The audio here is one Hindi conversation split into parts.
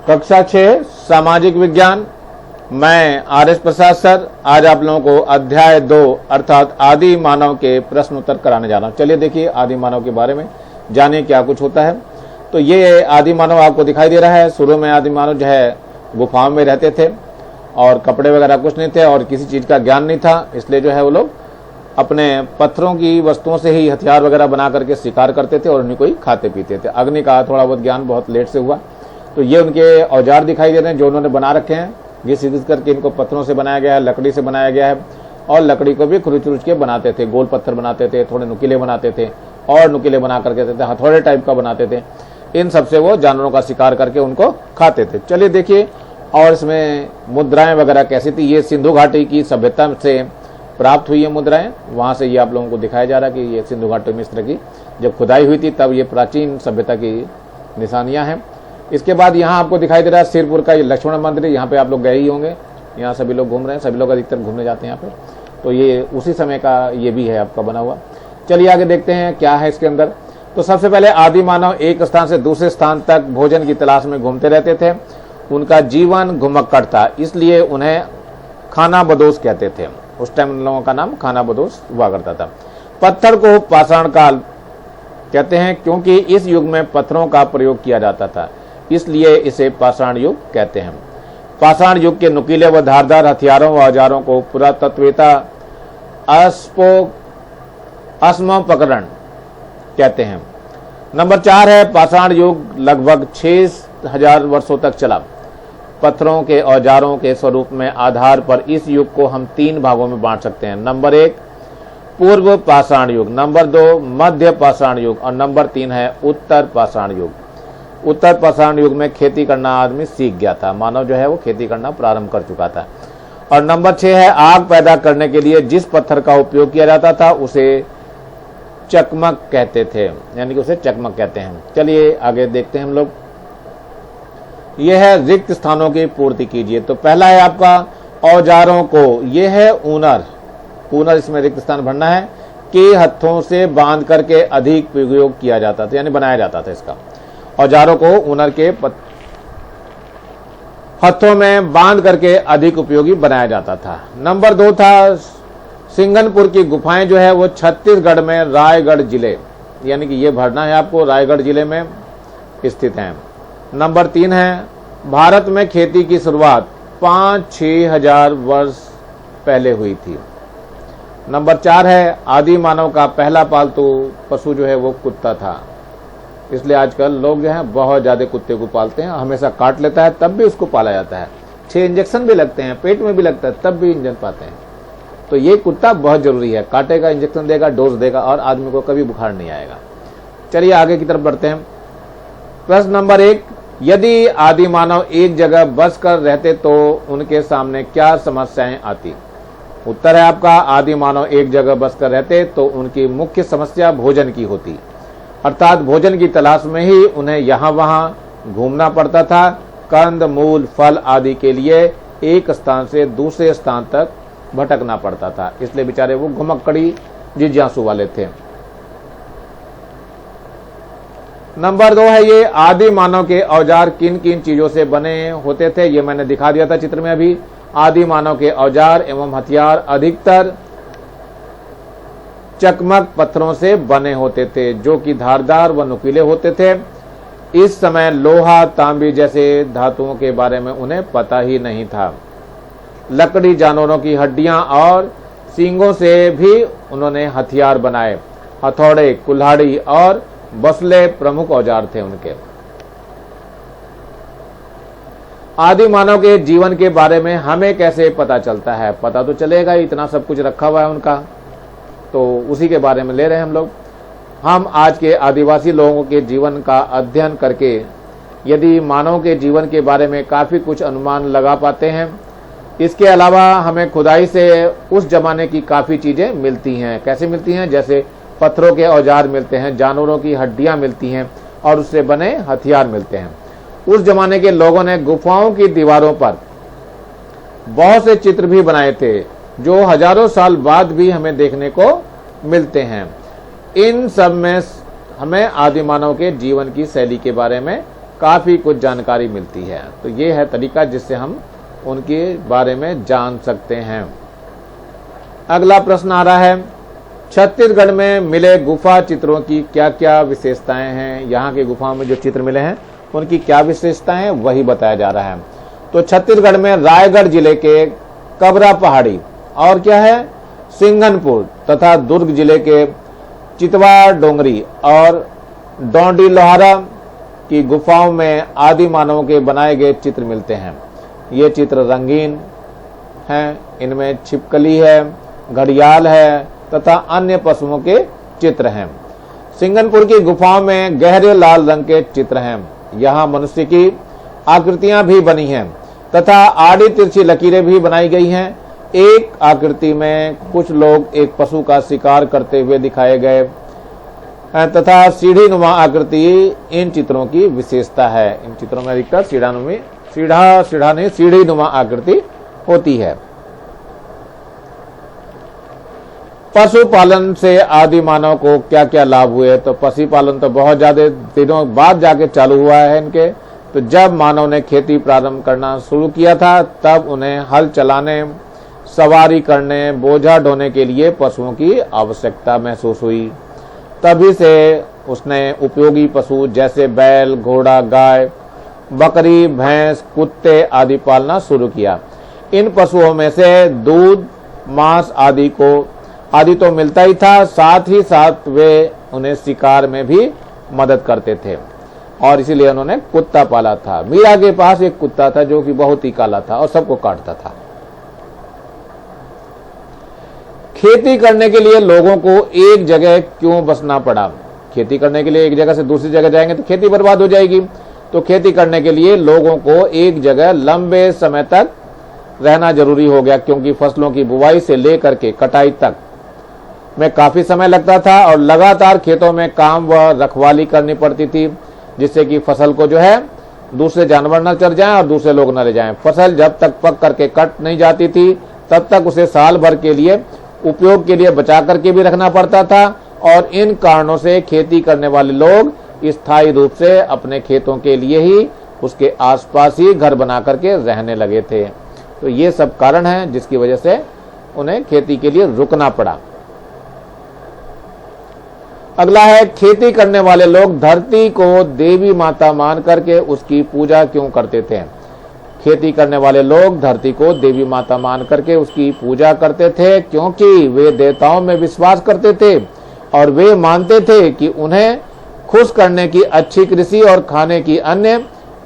कक्षा 6 सामाजिक विज्ञान। मैं आर.एस. प्रसाद सर आज आप लोगों को अध्याय 2 अर्थात आदि मानव के प्रश्न उत्तर कराने जा रहा हूं। चलिए देखिए आदि मानव के बारे में जानिए क्या कुछ होता है। तो ये आदि मानव आपको दिखाई दे रहा है। शुरू में आदि मानव जो है गुफाओं में रहते थे और कपड़े वगैरह कुछ नहीं थे और किसी चीज का ज्ञान नहीं था, इसलिए जो है वो लोग अपने पत्थरों की वस्तुओं से ही हथियार वगैरह बना करके शिकार करते थे और उन्हीं को ही खाते पीते थे। अग्नि का थोड़ा बहुत ज्ञान बहुत लेट से हुआ। तो ये उनके औजार दिखाई दे रहे हैं जो उन्होंने बना रखे हैं। ये सीधे करके इनको पत्थरों से बनाया गया है, लकड़ी से बनाया गया है और लकड़ी को भी खुरुच खुरुच के बनाते थे। गोल पत्थर बनाते थे, थोड़े नुकीले बनाते थे और नुकीले बना करके देते थे, हथौड़े टाइप का बनाते थे। इन सबसे वो जानवरों का शिकार करके उनको खाते थे। चलिए देखिए, और इसमें मुद्राएं वगैरह कैसी थी। ये सिंधु घाटी की सभ्यता से प्राप्त हुई है मुद्राएं, वहां से ये आप लोगों को दिखाया जा रहा है कि ये सिंधु घाटी में इस तरह की जब खुदाई हुई थी तब ये प्राचीन सभ्यता की निशानियां हैं। इसके बाद यहाँ आपको दिखाई दे रहा है सिरपुर का ये लक्ष्मण मंदिर। यहाँ पे आप लोग गए ही होंगे, यहाँ सभी लोग घूम रहे हैं, सभी लोग अधिकतर घूमने जाते हैं यहाँ पे। तो ये उसी समय का ये भी है आपका बना हुआ। चलिए आगे देखते हैं क्या है इसके अंदर। तो सबसे पहले आदि मानव एक स्थान से दूसरे स्थान तक भोजन की तलाश में घूमते रहते थे। उनका जीवन घुमक्कड़ था, इसलिए उन्हें खाना बदोश कहते थे। उस टाइम उन लोगों का नाम खाना बदोश हुआ करता था। पत्थर को पाषाण काल कहते हैं क्योंकि इस युग में पत्थरों का प्रयोग किया जाता था, इसलिए इसे पाषाण युग कहते हैं। पाषाण युग के नुकीले व धारदार हथियारों व औजारों को पुरातत्ववेत्ता अस्मपकरण कहते हैं। नंबर 4 है पाषाण युग लगभग 6000 वर्षों तक चला। पत्थरों के औजारों के स्वरूप में आधार पर इस युग को हम 3 भागों में बांट सकते हैं। नंबर 1 पूर्व पाषाण युग, नंबर 2 मध्य पाषाण युग और नंबर 3 है उत्तर पाषाण युग। उत्तर पाषाण युग में खेती करना आदमी सीख गया था, मानव जो है वो खेती करना प्रारंभ कर चुका था। और नंबर 6 है आग पैदा करने के लिए जिस पत्थर का उपयोग किया जाता था उसे चकमक कहते थे, यानी कि उसे चकमक कहते हैं। चलिए आगे देखते हैं हम लोग। यह है रिक्त स्थानों की पूर्ति कीजिए। तो पहला है आपका औजारों को, यह है ऊनर। ऊनर इसमें रिक्त स्थान भरना है कि हथों से बांध करके अधिक प्रयोग किया जाता था, यानी बनाया जाता था। इसका औजारों को ऊनर के हथों में बांध करके अधिक उपयोगी बनाया जाता था। नंबर 2 था सिंगनपुर की गुफाएं जो है वो छत्तीसगढ़ में रायगढ़ जिले, यानी कि ये भरना है आपको, रायगढ़ जिले में स्थित हैं। नंबर 3 है भारत में खेती की शुरुआत 5-6 हजार वर्ष पहले हुई थी। नंबर 4 है आदि मानव का पहला पालतू पशु जो है वो कुत्ता था, इसलिए आजकल लोग जो है बहुत ज्यादा कुत्ते को पालते हैं। हमेशा काट लेता है तब भी उसको पाला जाता है, 6 इंजेक्शन भी लगते हैं, पेट में भी लगता है तब भी इंजेक्शन पाते हैं। तो ये कुत्ता बहुत जरूरी है, काटेगा, इंजेक्शन देगा, डोज देगा और आदमी को कभी बुखार नहीं आएगा। चलिए आगे की तरफ बढ़ते हैं। प्रश्न नंबर 1, यदि आदि मानव एक जगह बस कर रहते तो उनके सामने क्या समस्याएं आती। उत्तर है आपका आदि मानव एक जगह बस कर रहते तो उनकी मुख्य समस्या भोजन की होती, अर्थात भोजन की तलाश में ही उन्हें यहाँ वहां घूमना पड़ता था। कंद मूल फल आदि के लिए एक स्थान से दूसरे स्थान तक भटकना पड़ता था, इसलिए बेचारे वो घुमक्कड़ी जिज्ञासु वाले थे। नंबर 2 है ये आदि मानव के औजार किन किन चीजों से बने होते थे, ये मैंने दिखा दिया था चित्र में अभी। आदि मानव के औजार एवं हथियार अधिकतर चकमक पत्थरों से बने होते थे जो कि धारदार व नुकीले होते थे। इस समय लोहा तांबी जैसे धातुओं के बारे में उन्हें पता ही नहीं था। लकड़ी, जानवरों की हड्डियां और सींगों से भी उन्होंने हथियार बनाए। हथौड़े, कुल्हाड़ी और बसले प्रमुख औजार थे उनके। आदि मानव के जीवन के बारे में हमें कैसे पता चलता है, पता तो चलेगा, इतना सब कुछ रखा हुआ है उनका, तो उसी के बारे में ले रहे हैं हम लोग। हम आज के आदिवासी लोगों के जीवन का अध्ययन करके यदि मानव के जीवन के बारे में काफी कुछ अनुमान लगा पाते हैं। इसके अलावा हमें खुदाई से उस जमाने की काफी चीजें मिलती हैं। कैसे मिलती हैं, जैसे पत्थरों के औजार मिलते हैं, जानवरों की हड्डियां मिलती हैं और उससे बने हथियार मिलते हैं। उस जमाने के लोगों ने गुफाओं की दीवारों पर बहुत से चित्र भी बनाए थे जो हजारों साल बाद भी हमें देखने को मिलते हैं। इन सब में हमें आदि मानव के जीवन की शैली के बारे में काफ़ी कुछ जानकारी मिलती है। तो ये है तरीका जिससे हम उनके बारे में जान सकते हैं। अगला प्रश्न आ रहा है, छत्तीसगढ़ में मिले गुफा चित्रों की क्या क्या विशेषताएं हैं। यहाँ के गुफाओं में जो चित्र मिले हैं उनकी क्या विशेषताएं हैं वही बताया जा रहा है। तो छत्तीसगढ़ में रायगढ़ जिले के कबरा पहाड़ी और क्या है सिंघनपुर तथा दुर्ग जिले के चितवा डोंगरी और डोंडी लोहारा की गुफाओं में आदि मानवों के बनाए गए चित्र मिलते हैं। ये चित्र रंगीन हैं, इनमें छिपकली है, घड़ियाल है तथा अन्य पशुओं के चित्र हैं। सिंघनपुर की गुफाओं में गहरे लाल रंग के चित्र हैं। यहाँ मनुष्य की आकृतियां भी बनी हैं तथा आड़ी तिरछी लकीरें भी बनाई गई हैं। एक आकृति में कुछ लोग एक पशु का शिकार करते हुए दिखाए गए तथा सीढ़ी नुमा आकृति इन चित्रों की विशेषता है। इन चित्रों में अधिकतर सीढ़ी नुमा आकृति होती है। पशुपालन से आदि मानव को क्या क्या लाभ हुए। तो पशुपालन तो बहुत ज्यादा दिनों बाद जाके चालू हुआ है इनके। तो जब मानव ने खेती प्रारंभ करना शुरू किया था तब उन्हें हल चलाने, सवारी करने, बोझा ढोने के लिए पशुओं की आवश्यकता महसूस हुई। तभी से उसने उपयोगी पशु जैसे बैल, घोड़ा, गाय, बकरी, भैंस, कुत्ते आदि पालना शुरू किया। इन पशुओं में से दूध, मांस आदि तो मिलता ही था, साथ ही साथ वे उन्हें शिकार में भी मदद करते थे और इसीलिए उन्होंने कुत्ता पाला था। मीरा के पास एक कुत्ता था जो कि बहुत ही काला था और सबको काटता था। खेती करने के लिए लोगों को एक जगह क्यों बसना पड़ा। खेती करने के लिए एक जगह से दूसरी जगह जाएंगे तो खेती बर्बाद हो जाएगी। तो खेती करने के लिए लोगों को एक जगह लंबे समय तक रहना जरूरी हो गया, क्योंकि फसलों की बुवाई से लेकर के कटाई तक में काफी समय लगता था और लगातार खेतों में काम व रखवाली करनी पड़ती थी, जिससे कि फसल को जो है दूसरे जानवर न चर जाएं और दूसरे लोग न ले जाएं। फसल जब तक पक करके कट नहीं जाती थी तब तक उसे साल भर के लिए उपयोग के लिए बचा करके भी रखना पड़ता था और इन कारणों से खेती करने वाले लोग स्थायी रूप से अपने खेतों के लिए ही उसके आसपास ही घर बना करके रहने लगे थे। तो ये सब कारण है जिसकी वजह से उन्हें खेती के लिए रुकना पड़ा। अगला है, खेती करने वाले लोग धरती को देवी माता मान करके उसकी पूजा क्यों करते थे। खेती करने वाले लोग धरती को देवी माता मान करके उसकी पूजा करते थे क्योंकि वे देवताओं में विश्वास करते थे और वे मानते थे कि उन्हें खुश करने की अच्छी कृषि और खाने की अन्य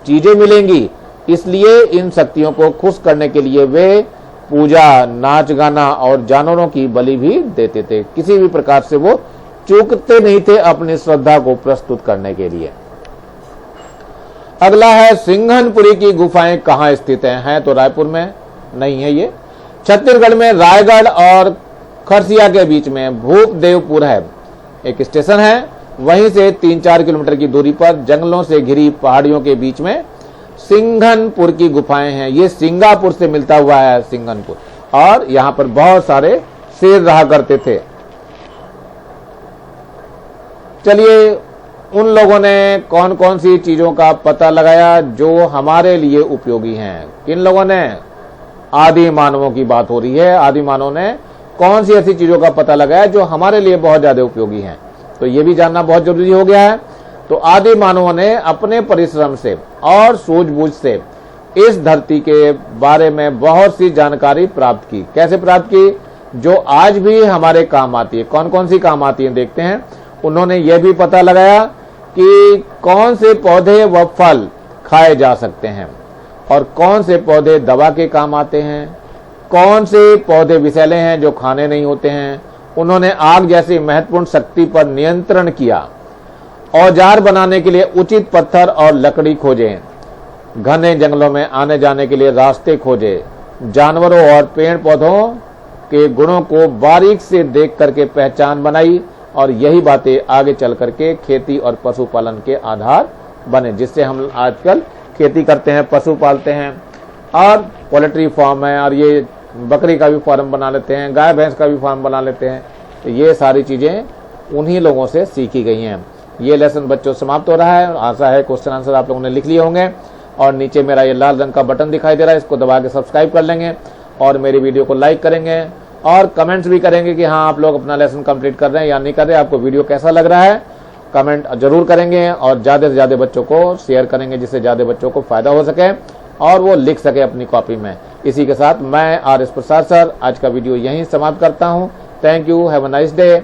चीजें मिलेंगी। इसलिए इन शक्तियों को खुश करने के लिए वे पूजा, नाच गाना और जानवरों की बलि भी देते थे। किसी भी प्रकार से वो चूकते नहीं थे अपनी श्रद्धा को प्रस्तुत करने के लिए। अगला है, सिंघनपुरी की गुफाएं कहाँ स्थित हैं। तो रायपुर में नहीं है, ये छत्तीसगढ़ में रायगढ़ और खरसिया के बीच में भूपदेवपुर है, एक स्टेशन है। वहीं से 3-4 किलोमीटर की दूरी पर जंगलों से घिरी पहाड़ियों के बीच में सिंघनपुर की गुफाएं हैं। ये सिंगापुर से मिलता हुआ है सिंघनपुर, और यहाँ पर बहुत सारे शेर रहा करते थे। चलिए, उन लोगों ने कौन कौन सी चीजों का पता लगाया जो हमारे लिए उपयोगी हैं। किन लोगों ने, आदि मानवों की बात हो रही है। आदि मानव ने कौन सी ऐसी चीजों का पता लगाया जो हमारे लिए बहुत ज्यादा उपयोगी हैं। तो ये भी जानना बहुत जरूरी हो गया है। तो आदि मानवों ने अपने परिश्रम से और सूझबूझ से इस धरती के बारे में बहुत सी जानकारी प्राप्त की। कैसे प्राप्त की, जो आज भी हमारे काम आती है। कौन कौन सी काम आती है देखते हैं। उन्होंने यह भी पता लगाया कि कौन से पौधे व फल खाए जा सकते हैं और कौन से पौधे दवा के काम आते हैं, कौन से पौधे विषैले हैं जो खाने नहीं होते हैं। उन्होंने आग जैसी महत्वपूर्ण शक्ति पर नियंत्रण किया। औजार बनाने के लिए उचित पत्थर और लकड़ी खोजे, घने जंगलों में आने जाने के लिए रास्ते खोजे, जानवरों और पेड़ पौधों के गुणों को बारीक से देख करके पहचान बनाई और यही बातें आगे चल करके खेती और पशुपालन के आधार बने, जिससे हम आजकल खेती करते हैं, पशु पालते हैं और पोल्ट्री फार्म है और ये बकरी का भी फार्म बना लेते हैं, गाय भैंस का भी फार्म बना लेते हैं। तो ये सारी चीजें उन्हीं लोगों से सीखी गई हैं। ये लेसन बच्चों समाप्त हो रहा है। आशा है क्वेश्चन आंसर आप लोगों ने लिख लिए होंगे और नीचे मेरा ये लाल रंग का बटन दिखाई दे रहा है, इसको दबा के सब्सक्राइब कर लेंगे और मेरी वीडियो को लाइक करेंगे और कमेंट्स भी करेंगे कि हाँ आप लोग अपना लेसन कंप्लीट कर रहे हैं या नहीं कर रहे हैं, आपको वीडियो कैसा लग रहा है कमेंट जरूर करेंगे और ज़्यादा से ज़्यादा बच्चों को शेयर करेंगे जिससे ज़्यादा बच्चों को फायदा हो सके और वो लिख सके अपनी कॉपी में। इसी के साथ मैं आर एस प्रसाद सर आज का वीडियो यहीं समाप्त करता हूँ। Thank you, have a nice day.